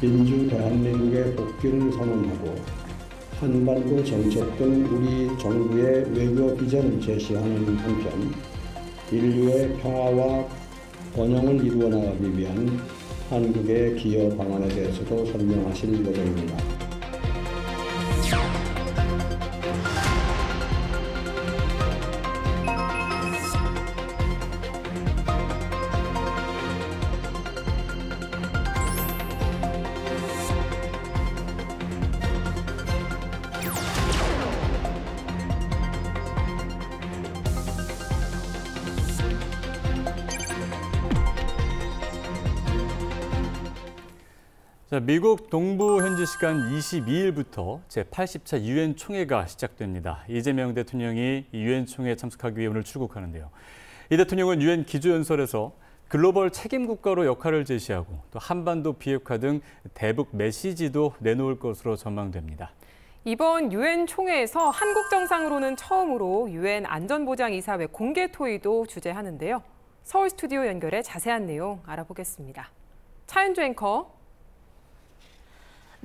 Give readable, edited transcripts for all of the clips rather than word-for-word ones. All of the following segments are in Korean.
민주 대한민국의 복귀를 선언하고 한반도 정책 등 우리 정부의 외교 비전을 제시하는 한편 인류의 평화와 번영을 이루어 나가기 위한 한국의 기여 방안에 대해서도 설명하실 예정입니다. 미국 동부 현지 시간 22일부터 제80차 유엔 총회가 시작됩니다. 이재명 대통령이 유엔 총회에 참석하기 위해 오늘 출국하는데요. 이 대통령은 유엔 기조연설에서 글로벌 책임 국가로 역할을 제시하고 또 한반도 비핵화 등 대북 메시지도 내놓을 것으로 전망됩니다. 이번 유엔 총회에서 한국 정상으로는 처음으로 유엔 안전보장이사회 공개 토의도 주재하는데요. 서울 스튜디오 연결해 자세한 내용 알아보겠습니다. 차윤주 앵커.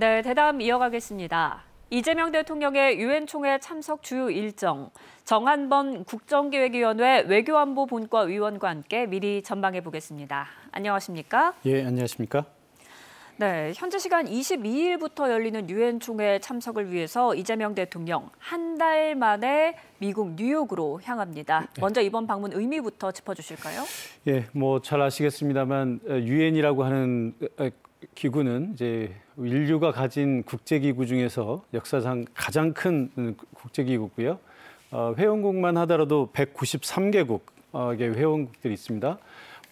네, 대담 이어가겠습니다. 이재명 대통령의 유엔 총회 참석 주요 일정, 정한번 국정기획위원회 외교안보 본과 위원과 함께 미리 전망해 보겠습니다. 안녕하십니까? 예, 안녕하십니까? 네, 현지 시간 22일부터 열리는 유엔 총회 참석을 위해서 이재명 대통령 한 달 만에 미국 뉴욕으로 향합니다. 먼저 이번 방문 의미부터 짚어주실까요? 예, 뭐 잘 아시겠습니다만 유엔이라고 하는 기구는 이제 인류가 가진 국제기구 중에서 역사상 가장 큰 국제기구고요. 회원국만 하더라도 193개국의 회원국들이 있습니다.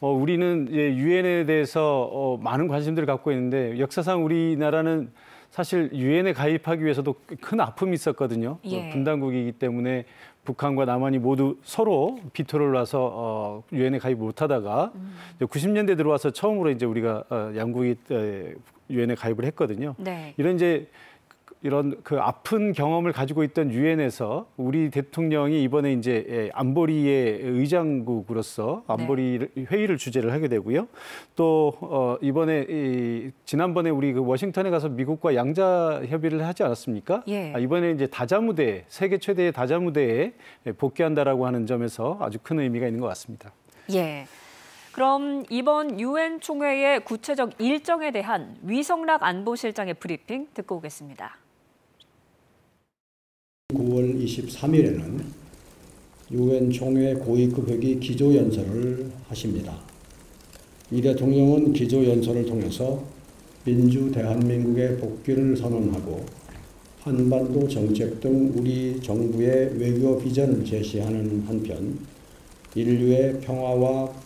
우리는 유엔에 대해서 많은 관심들을 갖고 있는데 역사상 우리나라는 사실 유엔에 가입하기 위해서도 큰 아픔이 있었거든요. 예. 분단국이기 때문에 북한과 남한이 모두 서로 비토를 놔서 유엔에 가입 못하다가 90년대 들어와서 처음으로 이제 우리가 양국이 유엔에 가입을 했거든요. 네. 이런 그 아픈 경험을 가지고 있던 유엔에서 우리 대통령이 이번에 이제 안보리의 의장국으로서 안보리 회의를 주재를 하게 되고요. 또 이번에 지난번에 우리 그 워싱턴에 가서 미국과 양자 협의를 하지 않았습니까? 예. 이번에 이제 다자무대, 세계 최대의 다자무대에 복귀한다라고 하는 점에서 아주 큰 의미가 있는 것 같습니다. 예. 그럼 이번 유엔 총회의 구체적 일정에 대한 위성락 안보실장의 브리핑 듣고 오겠습니다. 9월 23일에는 유엔 총회 고위급 회의 기조연설을 하십니다. 이 대통령은 기조연설을 통해서 민주 대한민국의 복귀를 선언하고 한반도 정책 등 우리 정부의 외교 비전을 제시하는 한편 인류의 평화와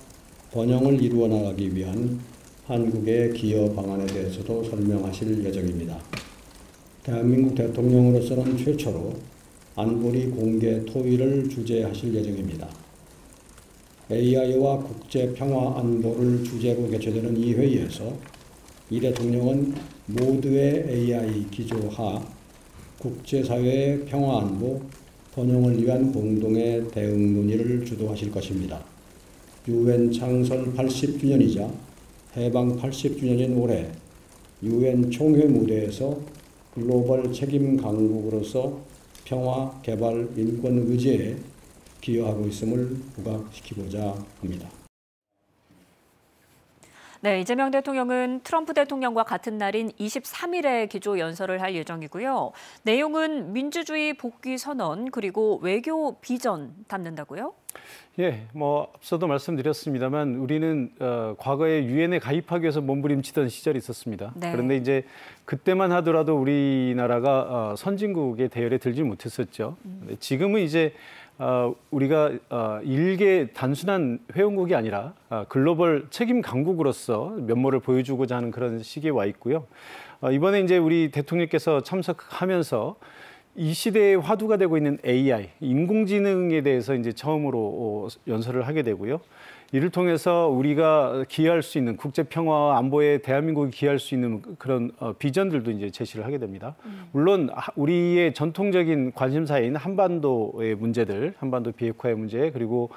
번영을 이루어 나가기 위한 한국의 기여 방안에 대해서도 설명하실 예정입니다. 대한민국 대통령으로서는 최초로 안보리 공개 토의를 주재하실 예정입니다. AI와 국제평화 안보를 주제로 개최되는 이 회의에서 이 대통령은 모두의 AI 기조하 국제사회의 평화 안보, 번영을 위한 공동의 대응 논의를 주도하실 것입니다. 유엔 창설 80주년이자 해방 80주년인 올해 유엔 총회 무대에서 글로벌 책임 강국으로서 평화, 개발, 인권 의제에 기여하고 있음을 부각시키고자 합니다. 네, 이재명 대통령은 트럼프 대통령과 같은 날인 23일에 기조 연설을 할 예정이고요. 내용은 민주주의 복귀 선언 그리고 외교 비전 담는다고요? 예, 뭐 앞서도 말씀드렸습니다만 우리는 과거에 유엔에 가입하기 위해서 몸부림치던 시절이 있었습니다. 네. 그런데 이제 그때만 하더라도 우리나라가 선진국의 대열에 들지 못했었죠. 지금은 이제 우리가 일개 단순한 회원국이 아니라 글로벌 책임 강국으로서 면모를 보여주고자 하는 그런 시기에 와 있고요. 이번에 이제 우리 대통령께서 참석하면서 이 시대의 화두가 되고 있는 AI, 인공지능에 대해서 이제 처음으로 연설을 하게 되고요. 이를 통해서 우리가 기여할 수 있는 국제 평화와 안보에 대한민국이 기여할 수 있는 그런 비전들도 이제 제시를 하게 됩니다. 물론 우리의 전통적인 관심사인 한반도의 문제들, 한반도 비핵화의 문제, 그리고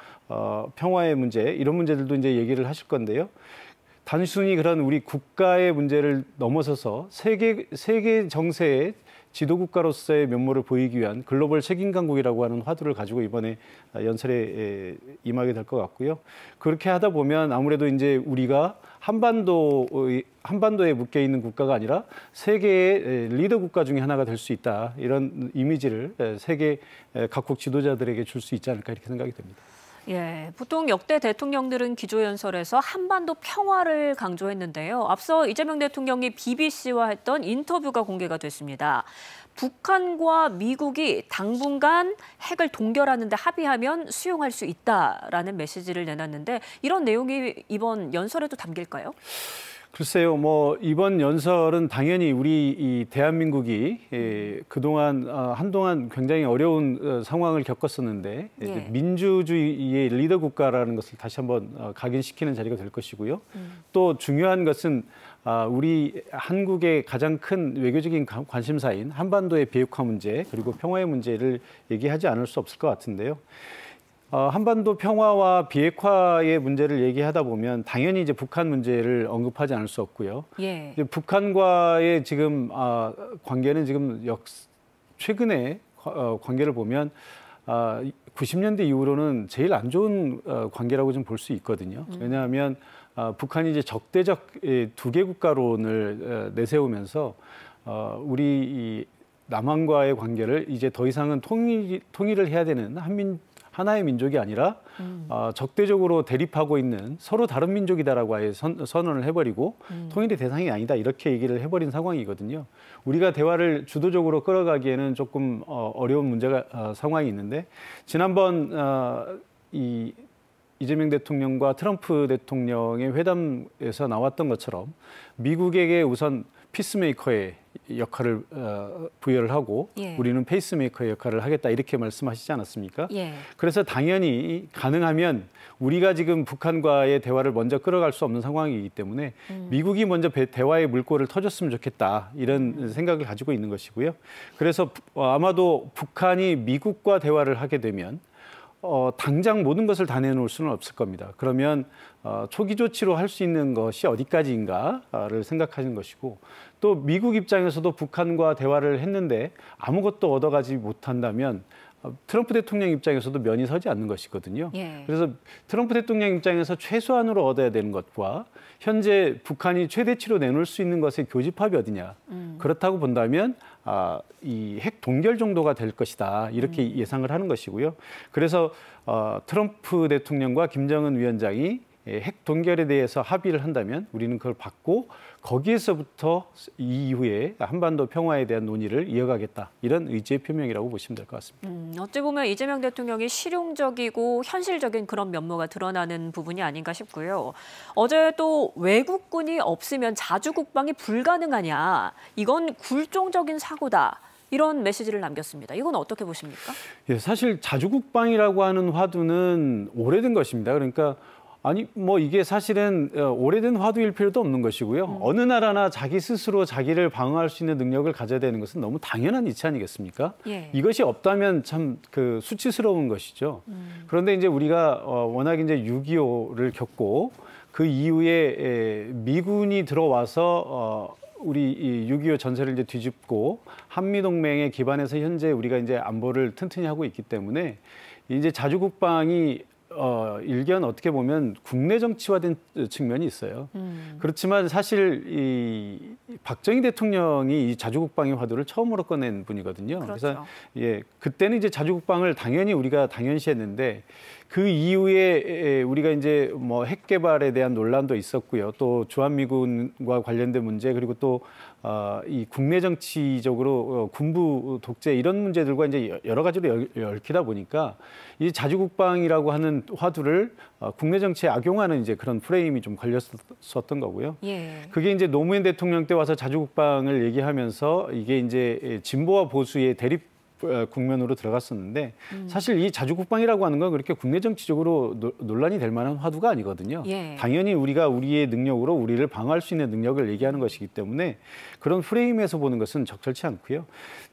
평화의 문제 이런 문제들도 이제 얘기를 하실 건데요. 단순히 그런 우리 국가의 문제를 넘어서서 세계 정세의 지도국가로서의 면모를 보이기 위한 글로벌 책임 강국이라고 하는 화두를 가지고 이번에 연설에 임하게 될 것 같고요. 그렇게 하다 보면 아무래도 이제 우리가 한반도에 묶여 있는 국가가 아니라 세계의 리더 국가 중에 하나가 될 수 있다. 이런 이미지를 세계 각국 지도자들에게 줄 수 있지 않을까 이렇게 생각이 됩니다. 예, 보통 역대 대통령들은 기조연설에서 한반도 평화를 강조했는데요. 앞서 이재명 대통령이 BBC와 했던 인터뷰가 공개가 됐습니다. 북한과 미국이 당분간 핵을 동결하는 데 합의하면 수용할 수 있다라는 메시지를 내놨는데 이런 내용이 이번 연설에도 담길까요? 글쎄요, 이번 연설은 당연히 우리 이 대한민국이 그동안 한동안 굉장히 어려운 상황을 겪었었는데 예. 민주주의의 리더 국가라는 것을 다시 한번 각인시키는 자리가 될 것이고요. 또 중요한 것은 우리 한국의 가장 큰 외교적인 관심사인 한반도의 비핵화 문제 그리고 평화의 문제를 얘기하지 않을 수 없을 것 같은데요. 한반도 평화와 비핵화의 문제를 얘기하다 보면 당연히 이제 북한 문제를 언급하지 않을 수 없고요. 예. 이제 북한과의 지금 관계는 지금 최근에 관계를 보면 90년대 이후로는 제일 안 좋은 관계라고 좀 볼 수 있거든요. 왜냐하면 북한이 이제 적대적 두 개 국가론을 내세우면서 우리 이 남한과의 관계를 이제 더 이상은 통일을 해야 되는 하나의 민족이 아니라 적대적으로 대립하고 있는 서로 다른 민족이다라고 아예 선언을 해버리고 통일의 대상이 아니다 이렇게 얘기를 해버린 상황이거든요. 우리가 대화를 주도적으로 끌어가기에는 조금 어려운 문제가 상황이 있는데 지난번 이재명 대통령과 트럼프 대통령의 회담에서 나왔던 것처럼 미국에게 우선 피스메이커의 역할을 부여를 하고 예. 우리는 페이스메이커의 역할을 하겠다 이렇게 말씀하시지 않았습니까? 예. 그래서 당연히 가능하면 우리가 지금 북한과의 대화를 먼저 끌어갈 수 없는 상황이기 때문에 미국이 먼저 대화의 물꼬를 터줬으면 좋겠다 이런 생각을 가지고 있는 것이고요. 그래서 아마도 북한이 미국과 대화를 하게 되면 당장 모든 것을 다 내놓을 수는 없을 겁니다. 그러면 초기 조치로 할 수 있는 것이 어디까지인가를 생각하는 것이고 또 미국 입장에서도 북한과 대화를 했는데 아무것도 얻어가지 못한다면 트럼프 대통령 입장에서도 면이 서지 않는 것이거든요. 예. 그래서 트럼프 대통령 입장에서 최소한으로 얻어야 되는 것과 현재 북한이 최대치로 내놓을 수 있는 것의 교집합이 어디냐. 그렇다고 본다면 이 핵 동결 정도가 될 것이다. 이렇게 예상을 하는 것이고요. 그래서 트럼프 대통령과 김정은 위원장이 핵 동결에 대해서 합의를 한다면 우리는 그걸 받고 거기에서부터 이후에 한반도 평화에 대한 논의를 이어가겠다. 이런 의지의 표명이라고 보시면 될 것 같습니다. 어찌 보면 이재명 대통령이 실용적이고 현실적인 그런 면모가 드러나는 부분이 아닌가 싶고요. 어제 또 외국군이 없으면 자주국방이 불가능하냐. 이건 굴종적인 사고다. 이런 메시지를 남겼습니다. 이건 어떻게 보십니까? 예, 사실 자주국방이라고 하는 화두는 오래된 것입니다. 그러니까 이게 사실은 오래된 화두일 필요도 없는 것이고요. 어느 나라나 자기 스스로 자기를 방어할 수 있는 능력을 가져야 되는 것은 너무 당연한 이치 아니겠습니까? 예. 이것이 없다면 참 수치스러운 것이죠. 그런데 이제 우리가 워낙 이제 6.25를 겪고 그 이후에 미군이 들어와서 우리 이 6.25 전세를 이제 뒤집고 한미동맹에 기반해서 현재 우리가 이제 안보를 튼튼히 하고 있기 때문에 이제 자주국방이 일견 어떻게 보면 국내 정치화된 측면이 있어요. 그렇지만 사실 이 박정희 대통령이 이 자주국방의 화두를 처음으로 꺼낸 분이거든요. 그렇죠. 그래서 그때는 이제 자주국방을 당연히 우리가 당연시했는데 그 이후에 우리가 이제 핵 개발에 대한 논란도 있었고요. 또 주한미군과 관련된 문제 그리고 또 이 국내 정치적으로 군부 독재 이런 문제들과 이제 여러 가지로 얽히다 보니까 이 자주국방이라고 하는 화두를 국내 정치에 악용하는 이제 그런 프레임이 좀 걸렸었던 거고요. 예. 그게 이제 노무현 대통령 때 와서 자주국방을 얘기하면서 이게 이제 진보와 보수의 대립 국면으로 들어갔었는데 사실 이 자주국방이라고 하는 건 그렇게 국내 정치적으로 논란이 될 만한 화두가 아니거든요. 예. 당연히 우리가 우리의 능력으로 우리를 방어할 수 있는 능력을 얘기하는 것이기 때문에 그런 프레임에서 보는 것은 적절치 않고요.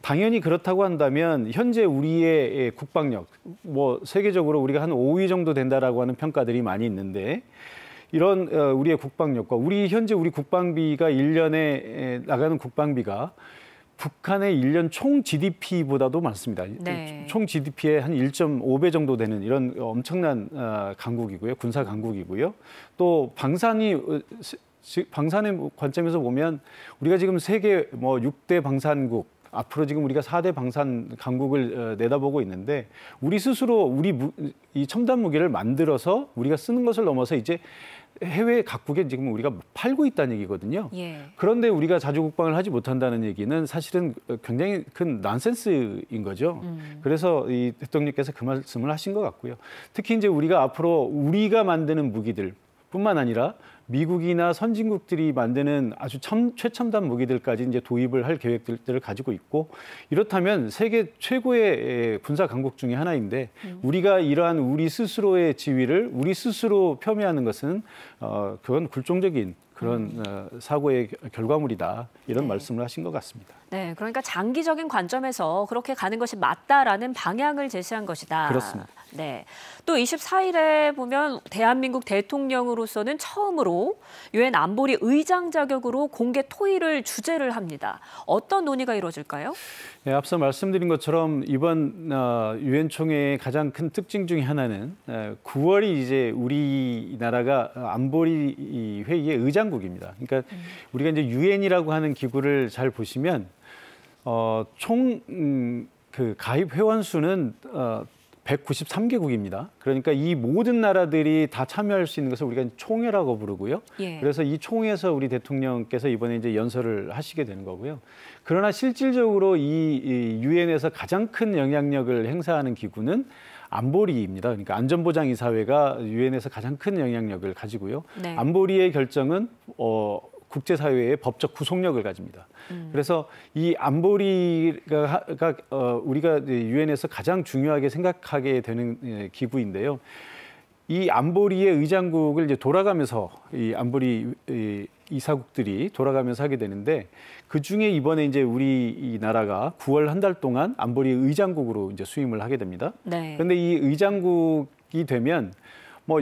당연히 그렇다고 한다면 현재 우리의 국방력, 세계적으로 우리가 한 5위 정도 된다라고 하는 평가들이 많이 있는데 이런 우리의 국방력과 현재 우리 국방비가 1년에 나가는 국방비가 북한의 1년 총 GDP보다도 많습니다. 네. 총 GDP의 한 1.5배 정도 되는 이런 엄청난 강국이고요. 군사 강국이고요. 또 방산의 관점에서 보면 우리가 지금 세계 6대 방산국, 앞으로 지금 우리가 4대 방산 강국을 내다보고 있는데 우리 스스로 이 첨단 무기를 만들어서 우리가 쓰는 것을 넘어서 이제 해외 각국에 지금 우리가 팔고 있다는 얘기거든요. 예. 그런데 우리가 자주 국방을 하지 못한다는 얘기는 사실은 굉장히 큰 난센스인 거죠. 그래서 이 대통령께서 그 말씀을 하신 것 같고요. 특히 이제 우리가 앞으로 우리가 만드는 무기들뿐만 아니라 미국이나 선진국들이 만드는 아주 최첨단 무기들까지 이제 도입을 할 계획들을 가지고 있고, 이렇다면 세계 최고의 군사 강국 중에 하나인데 우리가 이러한 우리 스스로의 지위를 우리 스스로 폄훼하는 것은 그건 굴종적인 그런 사고의 결과물이다, 이런 말씀을 하신 것 같습니다. 네, 그러니까 장기적인 관점에서 그렇게 가는 것이 맞다라는 방향을 제시한 것이다. 그렇습니다. 네, 또 24일에 보면 대한민국 대통령으로서는 처음으로 유엔 안보리 의장 자격으로 공개 토의를 주재를 합니다. 어떤 논의가 이루어질까요? 네, 앞서 말씀드린 것처럼 이번 유엔 총회의 가장 큰 특징 중에 하나는 9월이 이제 우리나라가 안보리 회의의 의장국입니다. 그러니까 우리가 이제 유엔이라고 하는 기구를 잘 보시면 총 그 가입 회원 수는 193개국입니다. 그러니까 이 모든 나라들이 다 참여할 수 있는 것을 우리가 총회라고 부르고요. 예. 그래서 이 총회에서 우리 대통령께서 이번에 이제 연설을 하시게 되는 거고요. 그러나 실질적으로 이 유엔에서 가장 큰 영향력을 행사하는 기구는 안보리입니다. 그러니까 안전보장이사회가 유엔에서 가장 큰 영향력을 가지고요. 네. 안보리의 결정은 국제사회의 법적 구속력을 가집니다. 그래서 이 안보리가 우리가 유엔에서 가장 중요하게 생각하게 되는 기구인데요. 이 안보리의 의장국을 이제 돌아가면서 이 안보리 이사국들이 돌아가면서 하게 되는데, 그 중에 이번에 이제 우리 나라가 9월 한 달 동안 안보리 의장국으로 이제 수임을 하게 됩니다. 네. 그런데 이 의장국이 되면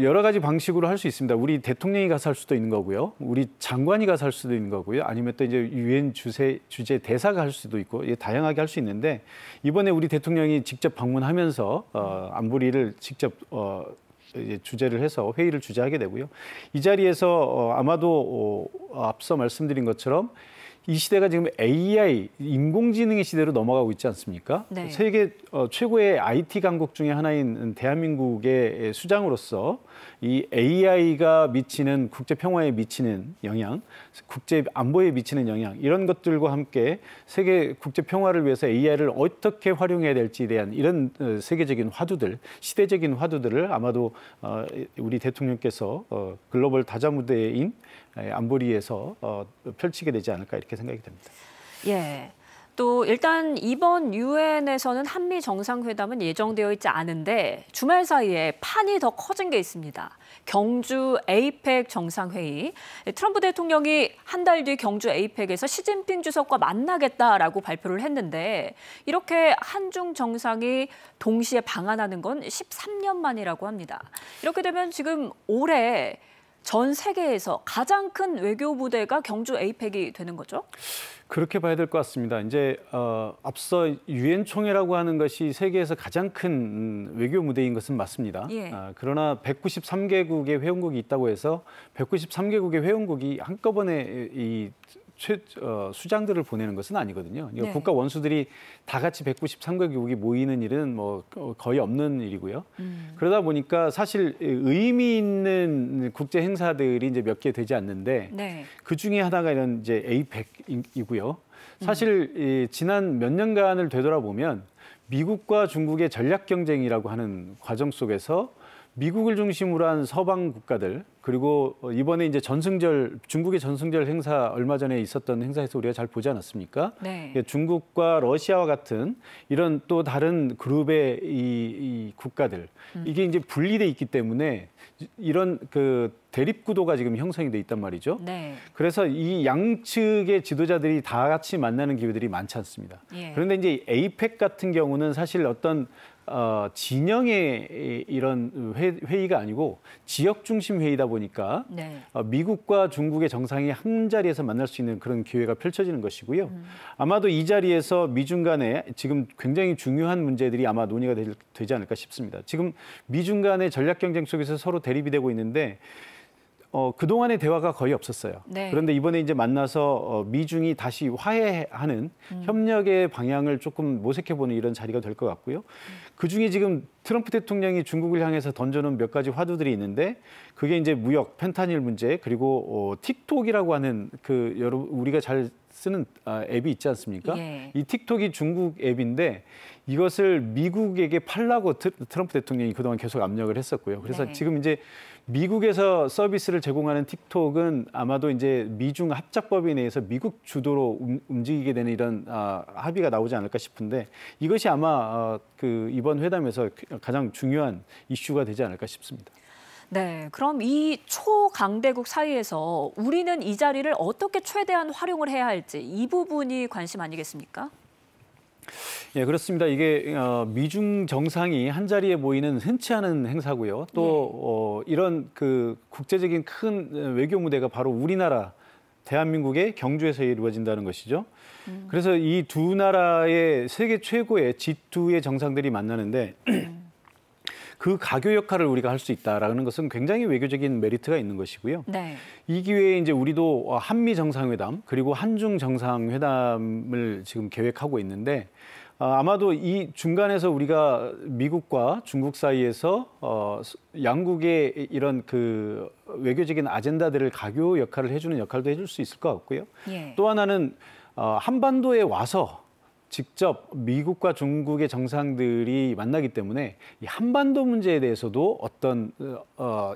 여러 가지 방식으로 할 수 있습니다. 우리 대통령이 가서 할 수도 있는 거고요. 우리 장관이 가서 할 수도 있는 거고요. 아니면 또 이제 유엔 주재 대사가 할 수도 있고, 다양하게 할 수 있는데, 이번에 우리 대통령이 직접 방문하면서 안보리를 직접 주재를 해서 회의를 주재하게 되고요. 이 자리에서 아마도 앞서 말씀드린 것처럼 이 시대가 지금 AI, 인공지능의 시대로 넘어가고 있지 않습니까? 네. 세계 최고의 IT 강국 중에 하나인 대한민국의 수장으로서 이 AI가 미치는 국제 평화에 미치는 영향, 국제 안보에 미치는 영향, 이런 것들과 함께 세계 국제 평화를 위해서 AI를 어떻게 활용해야 될지에 대한 이런 세계적인 화두들, 시대적인 화두들을 아마도 우리 대통령께서 글로벌 다자 무대인 안보리에서 펼치게 되지 않을까, 이렇게 생각이 됩니다. 예. 또 일단 이번 유엔에서는 한미 정상회담은 예정되어 있지 않은데 주말 사이에 판이 더 커진 게 있습니다. 경주 에이펙 정상회의. 트럼프 대통령이 한 달 뒤 경주 에이펙에서 시진핑 주석과 만나겠다라고 발표를 했는데, 이렇게 한중 정상이 동시에 방한하는 건 13년 만이라고 합니다. 이렇게 되면 지금 올해 전 세계에서 가장 큰 외교 무대가 경주 에이펙이 되는 거죠? 그렇게 봐야 될 것 같습니다. 이제 앞서 유엔 총회라고 하는 것이 세계에서 가장 큰 외교 무대인 것은 맞습니다. 예. 그러나 193개국의 회원국이 있다고 해서 193개국의 회원국이 한꺼번에 이 수장들을 보내는 것은 아니거든요. 네. 국가 원수들이 다 같이 193개국이 모이는 일은 거의 없는 일이고요. 그러다 보니까 사실 의미 있는 국제 행사들이 이제 몇 개 되지 않는데, 네. 그 중에 하나가 이런 이제 에이펙이고요. 사실 지난 몇 년간을 되돌아보면 미국과 중국의 전략 경쟁이라고 하는 과정 속에서 미국을 중심으로 한 서방 국가들, 그리고 이번에 이제 중국의 전승절 행사, 얼마 전에 있었던 행사에서 우리가 잘 보지 않았습니까? 네. 중국과 러시아와 같은 이런 또 다른 그룹의 이 국가들, 이게 이제 분리돼 있기 때문에 이런 그 대립 구도가 지금 형성이 돼 있단 말이죠. 네. 그래서 이 양측의 지도자들이 다 같이 만나는 기회들이 많지 않습니다. 예. 그런데 이제 에이펙 같은 경우는 사실 어떤 진영의 이런 회의가 아니고 지역 중심 회의다 보니까 네. 미국과 중국의 정상이 한 자리에서 만날 수 있는 그런 기회가 펼쳐지는 것이고요. 아마도 이 자리에서 미중 간에 지금 굉장히 중요한 문제들이 아마 논의가 되지 않을까 싶습니다. 지금 미중 간의 전략 경쟁 속에서 서로 대립이 되고 있는데 그동안의 대화가 거의 없었어요. 네. 그런데 이번에 이제 만나서 미중이 다시 화해하는 협력의 방향을 조금 모색해보는 이런 자리가 될 것 같고요. 그중에 지금 트럼프 대통령이 중국을 향해서 던져놓은 몇 가지 화두들이 있는데 그게 이제 무역, 펜타닐 문제 그리고 틱톡이라고 하는 우리가 잘 쓰는 앱이 있지 않습니까? 예. 이 틱톡이 중국 앱인데 이것을 미국에게 팔라고 트럼프 대통령이 그동안 계속 압력을 했었고요. 그래서 네. 지금 이제 미국에서 서비스를 제공하는 틱톡은 아마도 이제 미중 합작법에 의해서 미국 주도로 움직이게 되는 이런 합의가 나오지 않을까 싶은데 이것이 아마 이번 회담에서 가장 중요한 이슈가 되지 않을까 싶습니다. 네, 그럼 이 초강대국 사이에서 우리는 이 자리를 어떻게 최대한 활용을 해야 할지 이 부분이 관심 아니겠습니까? 예, 그렇습니다. 이게 미중 정상이 한 자리에 모이는 흔치 않은 행사고요. 또 이런 국제적인 큰 외교 무대가 바로 우리나라 대한민국의 경주에서 이루어진다는 것이죠. 그래서 이 두 나라의 세계 최고의 G2의 정상들이 만나는데 그 가교 역할을 우리가 할 수 있다라는 것은 굉장히 외교적인 메리트가 있는 것이고요. 네. 이 기회에 이제 우리도 한미 정상회담 그리고 한중 정상회담을 지금 계획하고 있는데 아마도 이 중간에서 우리가 미국과 중국 사이에서 양국의 이런 외교적인 아젠다들을 가교 역할을 해주는 역할도 해줄 수 있을 것 같고요. 예. 또 하나는 한반도에 와서 직접 미국과 중국의 정상들이 만나기 때문에 이 한반도 문제에 대해서도 어떤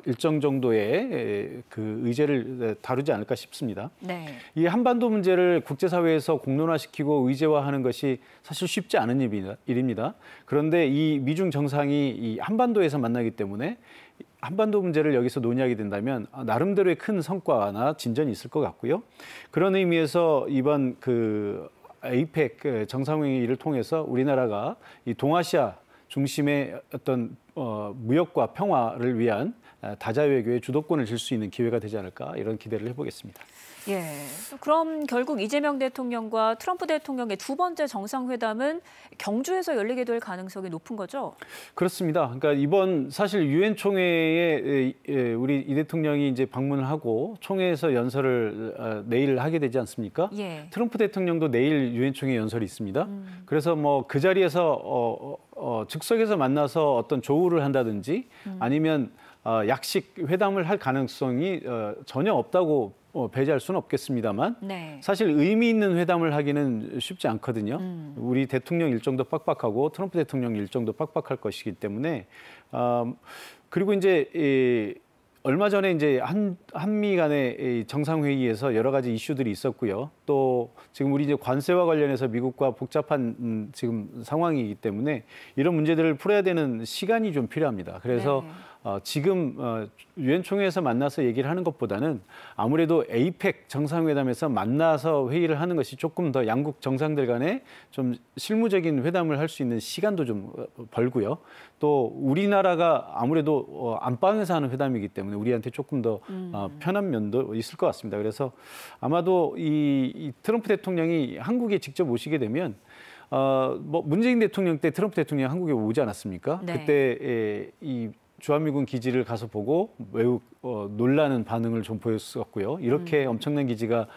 일정 정도의 의제를 다루지 않을까 싶습니다. 네. 이 한반도 문제를 국제사회에서 공론화시키고 의제화하는 것이 사실 쉽지 않은 일입니다. 그런데 이 미중 정상이 이 한반도에서 만나기 때문에 한반도 문제를 여기서 논의하게 된다면 나름대로의 큰 성과나 진전이 있을 것 같고요. 그런 의미에서 이번 APEC 정상회의를 통해서 우리나라가 이 동아시아 중심의 어떤 무역과 평화를 위한 다자 외교의 주도권을 질 수 있는 기회가 되지 않을까 이런 기대를 해보겠습니다. 예. 그럼 결국 이재명 대통령과 트럼프 대통령의 두 번째 정상회담은 경주에서 열리게 될 가능성이 높은 거죠? 그렇습니다. 그러니까 이번 사실 유엔 총회에 우리 이 대통령이 이제 방문을 하고 총회에서 연설을 내일 하게 되지 않습니까? 예. 트럼프 대통령도 내일 유엔 총회 연설이 있습니다. 그래서 뭐 그 자리에서 즉석에서 만나서 어떤 조우를 한다든지 아니면 약식 회담을 할 가능성이 전혀 없다고 배제할 수는 없겠습니다만 네. 사실 의미 있는 회담을 하기는 쉽지 않거든요. 우리 대통령 일정도 빡빡하고 트럼프 대통령 일정도 빡빡할 것이기 때문에 그리고 이제 얼마 전에 이제 한미 간의 정상회의에서 여러 가지 이슈들이 있었고요. 또 지금 우리 이제 관세와 관련해서 미국과 복잡한 지금 상황이기 때문에 이런 문제들을 풀어야 되는 시간이 좀 필요합니다. 그래서 네. 지금 유엔 총회에서 만나서 얘기를 하는 것보다는 아무래도 APEC 정상회담에서 만나서 회의를 하는 것이 조금 더 양국 정상들 간에 좀 실무적인 회담을 할 수 있는 시간도 좀 벌고요. 또 우리나라가 아무래도 안방에서 하는 회담이기 때문에 우리한테 조금 더 편한 면도 있을 것 같습니다. 그래서 아마도 이 트럼프 대통령이 한국에 직접 오시게 되면 뭐 문재인 대통령 때 트럼프 대통령이 한국에 오지 않았습니까? 네. 그때 이 주한미군 기지를 가서 보고 매우 놀라는 반응을 좀 보였었고요. 이렇게 엄청난 기지가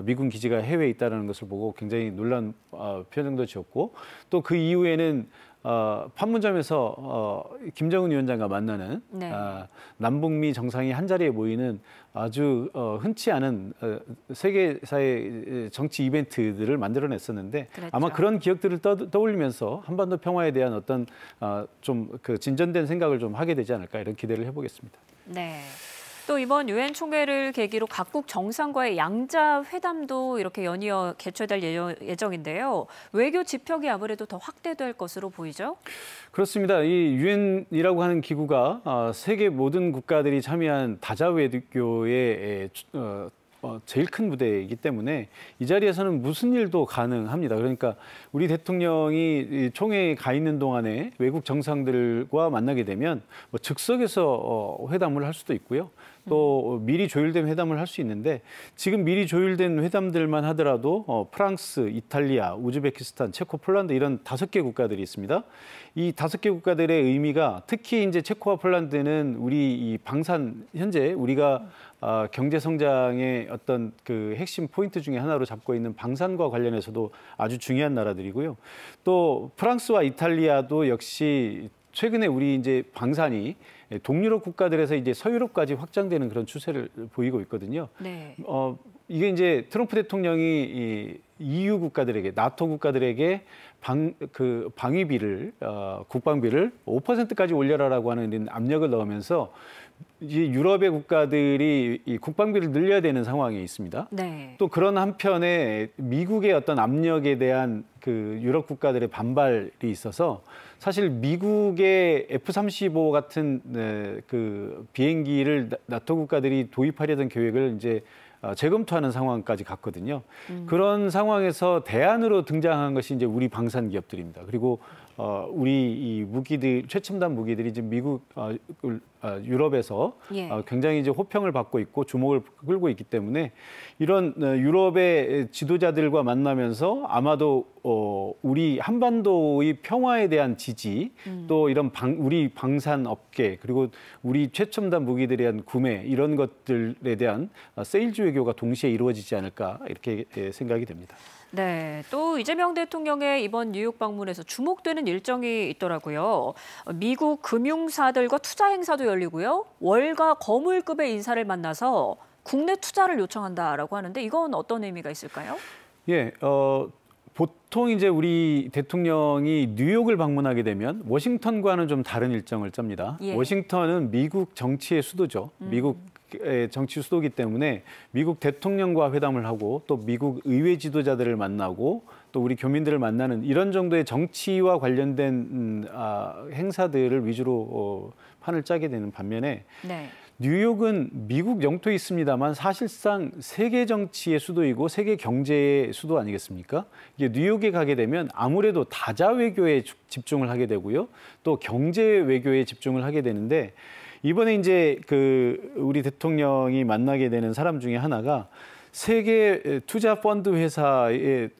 미군 기지가 해외에 있다는 것을 보고 굉장히 놀란 표정도 지었고 또 그 이후에는 판문점에서 김정은 위원장과 만나는 네. 남북미 정상이 한 자리에 모이는 아주 흔치 않은 세계사의 정치 이벤트들을 만들어냈었는데 그랬죠. 아마 그런 기억들을 떠올리면서 한반도 평화에 대한 어떤 좀 진전된 생각을 좀 하게 되지 않을까 이런 기대를 해보겠습니다. 네. 또 이번 유엔 총회를 계기로 각국 정상과의 양자 회담도 이렇게 연이어 개최될 예정인데요. 외교 지평이 아무래도 더 확대될 것으로 보이죠? 그렇습니다. 이 유엔이라고 하는 기구가 세계 모든 국가들이 참여한 다자 외교의 제일 큰 무대이기 때문에 이 자리에서는 무슨 일도 가능합니다. 그러니까 우리 대통령이 총회에 가 있는 동안에 외국 정상들과 만나게 되면 뭐 즉석에서 회담을 할 수도 있고요. 또 미리 조율된 회담을 할 수 있는데 지금 미리 조율된 회담들만 하더라도 프랑스, 이탈리아, 우즈베키스탄, 체코, 폴란드 이런 5개 국가들이 있습니다. 이 5개 국가들의 의미가 특히 이제 체코와 폴란드는 우리 이 방산 현재 우리가 경제 성장의 어떤 그 핵심 포인트 중에 하나로 잡고 있는 방산과 관련해서도 아주 중요한 나라들이고요. 또 프랑스와 이탈리아도 역시 최근에 우리 이제 방산이 동유럽 국가들에서 이제 서유럽까지 확장되는 그런 추세를 보이고 있거든요. 네. 이게 이제 트럼프 대통령이 이 EU 국가들에게, 나토 국가들에게 방위비를, 국방비를 5%까지 올려라라고 하는 이런 압력을 넣으면서 이제 유럽의 국가들이 이 국방비를 늘려야 되는 상황에 있습니다. 네. 또 그런 한편에 미국의 어떤 압력에 대한 그 유럽 국가들의 반발이 있어서 사실 미국의 F-35 같은 그 비행기를 나토 국가들이 도입하려던 계획을 이제 재검토하는 상황까지 갔거든요. 그런 상황에서 대안으로 등장한 것이 이제 우리 방산 기업들입니다. 그리고 우리 이 무기들, 최첨단 무기들이 지금 미국, 유럽에서 예. 굉장히 이제 호평을 받고 있고 주목을 끌고 있기 때문에 이런 유럽의 지도자들과 만나면서 아마도 우리 한반도의 평화에 대한 지지, 또 이런 우리 방산 업계 그리고 우리 최첨단 무기들에 대한 구매 이런 것들에 대한 세일즈 외교가 동시에 이루어지지 않을까 이렇게 생각이 됩니다. 네, 또 이재명 대통령의 이번 뉴욕 방문에서 주목되는 일정이 있더라고요. 미국 금융사들과 투자 행사도 열리고요. 월가 거물급의 인사를 만나서 국내 투자를 요청한다라고 하는데 이건 어떤 의미가 있을까요? 예, 보통 이제 우리 대통령이 뉴욕을 방문하게 되면 워싱턴과는 좀 다른 일정을 짭니다. 예. 워싱턴은 미국 정치의 수도죠. 미국의 정치 수도이기 때문에 미국 대통령과 회담을 하고 또 미국 의회 지도자들을 만나고 또 우리 교민들을 만나는 이런 정도의 정치와 관련된 행사들을 위주로 판을 짜게 되는 반면에 네. 뉴욕은 미국 영토에 있습니다만 사실상 세계 정치의 수도이고 세계 경제의 수도 아니겠습니까? 이게 뉴욕에 가게 되면 아무래도 다자 외교에 집중을 하게 되고요. 또 경제 외교에 집중을 하게 되는데 이번에 이제 그 우리 대통령이 만나게 되는 사람 중에 하나가 세계 투자 펀드 회사의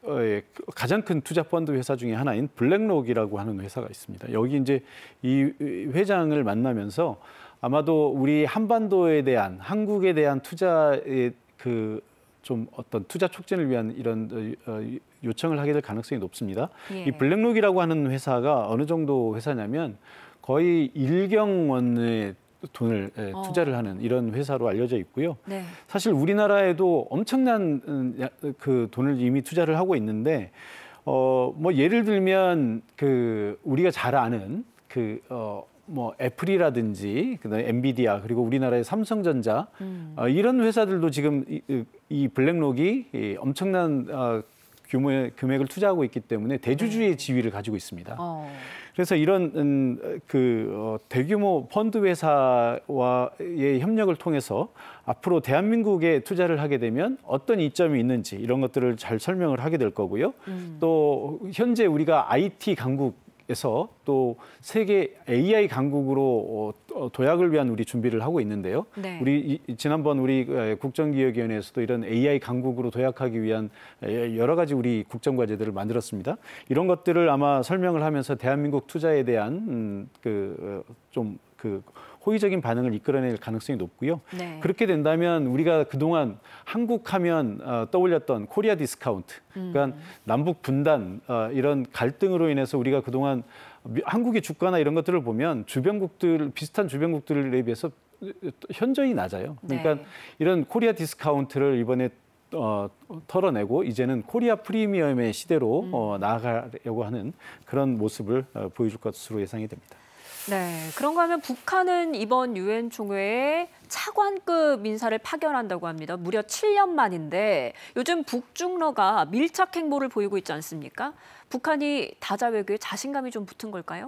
가장 큰 투자 펀드 회사 중에 하나인 블랙록이라고 하는 회사가 있습니다. 여기 이제 이 회장을 만나면서 아마도 우리 한반도에 대한 한국에 대한 투자의 그 좀 어떤 투자 촉진을 위한 이런 요청을 하게 될 가능성이 높습니다. 예. 이 블랙록이라고 하는 회사가 어느 정도 회사냐면 거의 1경원의 돈을 투자를 하는 이런 회사로 알려져 있고요. 네. 사실 우리나라에도 엄청난 그 돈을 이미 투자를 하고 있는데 뭐 예를 들면 그 우리가 잘 아는 뭐 애플이라든지 그다음에 엔비디아 그리고 우리나라의 삼성전자 이런 회사들도 지금 이 블랙록이 엄청난 규모의 금액을 투자하고 있기 때문에 대주주의 지위를 가지고 있습니다. 그래서 이런 대규모 펀드 회사와의 협력을 통해서 앞으로 대한민국에 투자를 하게 되면 어떤 이점이 있는지 이런 것들을 잘 설명을 하게 될 거고요. 또 현재 우리가 IT 강국에서 또 세계 AI 강국으로 도약을 위한 우리 준비를 하고 있는데요. 네. 우리 지난번 우리 국정기획위원회에서도 이런 AI 강국으로 도약하기 위한 여러 가지 우리 국정과제들을 만들었습니다. 이런 것들을 아마 설명을 하면서 대한민국 투자에 대한 호의적인 반응을 이끌어낼 가능성이 높고요. 네. 그렇게 된다면 우리가 그동안 한국하면 떠올렸던 코리아 디스카운트, 그러니까 남북 분단 이런 갈등으로 인해서 우리가 그동안 한국의 주가나 이런 것들을 보면 비슷한 주변국들에 비해서 현저히 낮아요. 그러니까 네. 이런 코리아 디스카운트를 이번에 털어내고 이제는 코리아 프리미엄의 시대로 나아가려고 하는 그런 모습을 보여줄 것으로 예상이 됩니다. 네, 그런가 하면 북한은 이번 유엔 총회에 차관급 인사를 파견한다고 합니다. 무려 7년 만인데 요즘 북중러가 밀착 행보를 보이고 있지 않습니까? 북한이 다자 외교에 자신감이 좀 붙은 걸까요?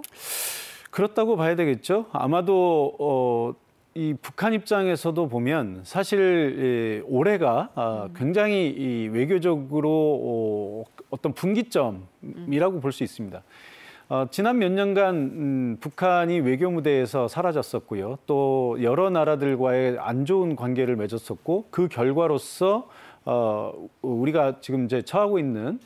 그렇다고 봐야 되겠죠. 아마도 이 북한 입장에서도 보면 사실 올해가 굉장히 이 외교적으로 어떤 분기점이라고 볼 수 있습니다. 지난 몇 년간 북한이 외교 무대에서 사라졌었고요. 또 여러 나라들과의 안 좋은 관계를 맺었었고 그 결과로서 우리가 지금 이제 처하고 있는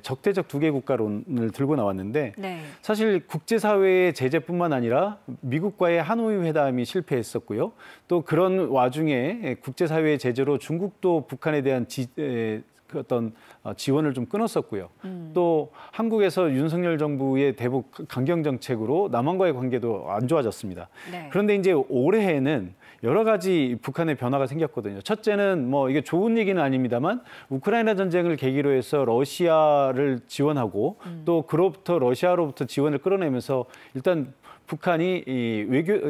적대적 두개 국가론을 들고 나왔는데 네. 사실 국제사회의 제재뿐만 아니라 미국과의 하노이 회담이 실패했었고요. 또 그런 와중에 국제사회의 제재로 중국도 북한에 대한 그 어떤 지원을 좀 끊었었고요. 또 한국에서 윤석열 정부의 대북 강경 정책으로 남한과의 관계도 안 좋아졌습니다. 네. 그런데 이제 올해에는 여러 가지 북한의 변화가 생겼거든요. 첫째는 뭐 이게 좋은 얘기는 아닙니다만 우크라이나 전쟁을 계기로 해서 러시아를 지원하고 또 그로부터 러시아로부터 지원을 끌어내면서 일단 북한이 이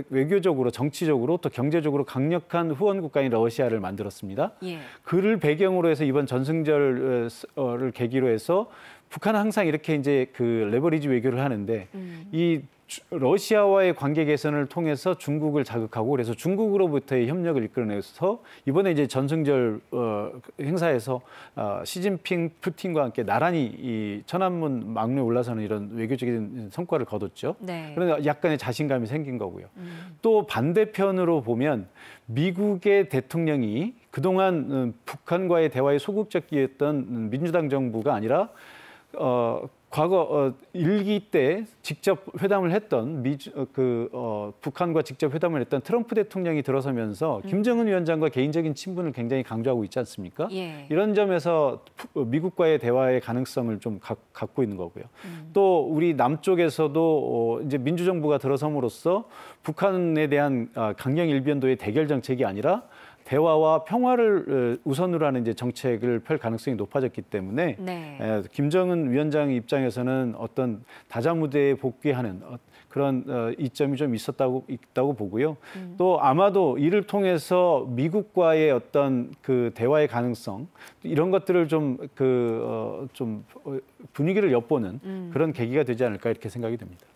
외교적으로 정치적으로 또 경제적으로 강력한 후원 국가인 러시아를 만들었습니다. 예. 그를 배경으로 해서 이번 전승절을 계기로 해서 북한은 항상 이렇게 이제 그 레버리지 외교를 하는데 이 러시아와의 관계 개선을 통해서 중국을 자극하고 그래서 중국으로부터의 협력을 이끌어내서 이번에 이제 전승절 행사에서 시진핑, 푸틴과 함께 나란히 이 천안문 막루에 올라서는 이런 외교적인 성과를 거뒀죠. 네. 그런데 약간의 자신감이 생긴 거고요. 또 반대편으로 보면 미국의 대통령이 그동안 북한과의 대화에 소극적이었던 민주당 정부가 아니라 과거 일기 때 직접 회담을 했던 북한과 직접 회담을 했던 트럼프 대통령이 들어서면서 김정은 위원장과 개인적인 친분을 굉장히 강조하고 있지 않습니까? 예. 이런 점에서 미국과의 대화의 가능성을 좀 갖고 있는 거고요. 또 우리 남쪽에서도 이제 민주정부가 들어섬으로써 북한에 대한 강경 일변도의 대결 정책이 아니라 대화와 평화를 우선으로 하는 이제 정책을 펼 가능성이 높아졌기 때문에 네. 김정은 위원장 입장에서는 어떤 다자 무대에 복귀하는 그런 이점이 좀 있다고 보고요. 또 아마도 이를 통해서 미국과의 어떤 그 대화의 가능성 이런 것들을 좀 분위기를 엿보는 그런 계기가 되지 않을까 이렇게 생각이 됩니다.